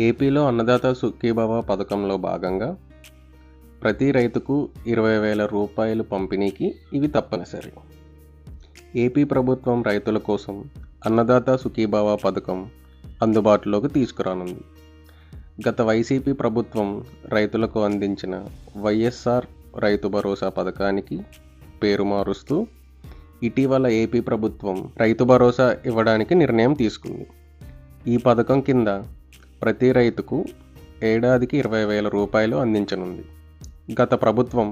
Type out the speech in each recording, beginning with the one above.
ఏపీలో అన్నదాత సుఖీభవ పథకంలో భాగంగా ప్రతి రైతుకు 20,000 రూపాయలు పంపిణీకి ఇవి తప్పనిసరి. ఏపీ ప్రభుత్వం రైతుల కోసం అన్నదాత సుఖీభవ పథకం అందుబాటులోకి తీసుకురానుంది. గత వైసీపీ ప్రభుత్వం రైతులకు అందించిన వైఎస్ఆర్ రైతు భరోసా పథకానికి పేరు మారుస్తూ ఇటీవల ఏపీ ప్రభుత్వం రైతు భరోసా ఇవ్వడానికి నిర్ణయం తీసుకుంది. ఈ పథకం కింద ప్రతి రైతుకు ఏడాదికి 20,000 రూపాయలు అందించనుంది. గత ప్రభుత్వం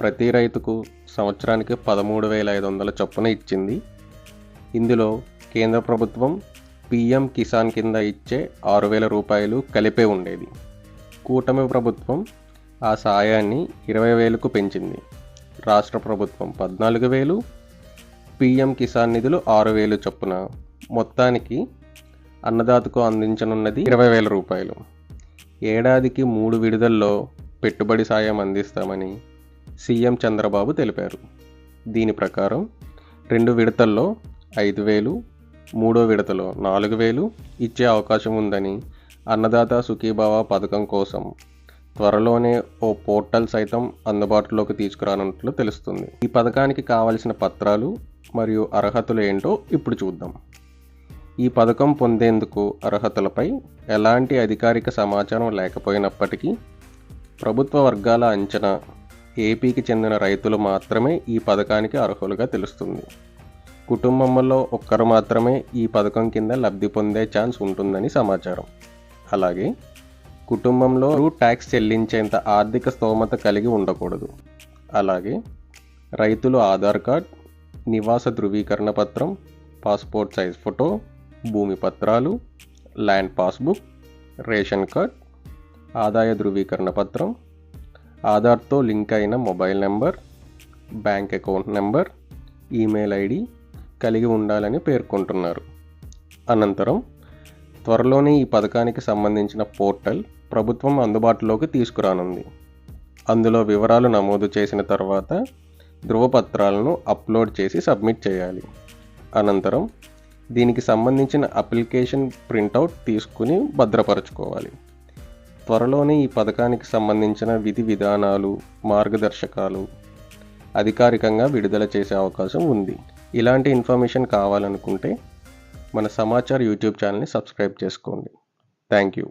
ప్రతి రైతుకు సంవత్సరానికి 13,500 చొప్పున ఇచ్చింది. ఇందులో కేంద్ర ప్రభుత్వం పీఎం కిసాన్ కింద ఇచ్చే 6,000 రూపాయలు కలిపే ఉండేది. కూటమి ప్రభుత్వం ఆ సాయాన్ని 20,000కు పెంచింది. రాష్ట్ర ప్రభుత్వం 14,000, పీఎం కిసాన్ నిధులు 6,000 చొప్పున మొత్తానికి అన్నదాతకు అందించనున్నది 20,000 రూపాయలు. ఏడాదికి 3 విడతల్లో పెట్టుబడి సాయం అందిస్తామని సీఎం చంద్రబాబు తెలిపారు. దీని ప్రకారం 2 విడతల్లో 5,000, 3వ విడతలో 4,000 ఇచ్చే అవకాశం ఉందని అన్నదాత సుఖీభవ పథకం కోసం త్వరలోనే ఓ పోర్టల్ సైతం అందుబాటులోకి తీసుకురానున్నట్లు తెలుస్తుంది. ఈ పథకానికి కావలసిన పత్రాలు మరియు అర్హతలు ఏంటో ఇప్పుడు చూద్దాం. ఈ పథకం పొందేందుకు అర్హతలపై ఎలాంటి అధికారిక సమాచారం లేకపోయినప్పటికీ ప్రభుత్వ వర్గాల అంచనా ఏపీకి చెందిన రైతులు మాత్రమే ఈ పథకానికి అర్హులుగా తెలుస్తుంది. కుటుంబంలో ఒక్కరు మాత్రమే ఈ పథకం కింద లబ్ధి పొందే ఛాన్స్ ఉంటుందని సమాచారం. అలాగే కుటుంబంలో ట్యాక్స్ చెల్లించేంత ఆర్థిక స్తోమత కలిగి ఉండకూడదు. అలాగే రైతులు ఆధార్ కార్డ్, నివాస ధృవీకరణ పత్రం, పాస్పోర్ట్ సైజ్ ఫోటో, భూమి పత్రాలు, ల్యాండ్ పాస్బుక్, రేషన్ కార్డ్, ఆదాయ ధృవీకరణ పత్రం, ఆధార్తో లింక్ అయిన mobile number, bank account number, email ID కలిగి ఉండాలని పేర్కొంటున్నారు. అనంతరం త్వరలోనే ఈ పథకానికి సంబంధించిన పోర్టల్ ప్రభుత్వం అందుబాటులోకి తీసుకురానుంది. అందులో వివరాలు నమోదు చేసిన తర్వాత ధృవపత్రాలను అప్లోడ్ చేసి సబ్మిట్ చేయాలి. అనంతరం దీనికి సంబంధించిన అప్లికేషన్ ప్రింటౌట్ తీసుకుని భద్రపరచుకోవాలి. త్వరలోనే ఈ పథకానికి సంబంధించిన విధి విధానాలు, మార్గదర్శకాలు అధికారికంగా విడుదల చేసే అవకాశం ఉంది. ఇలాంటి ఇన్ఫర్మేషన్ కావాలనుకుంటే మన సమాచార్ యూట్యూబ్ ఛానల్ని సబ్స్క్రైబ్ చేసుకోండి. Thank you.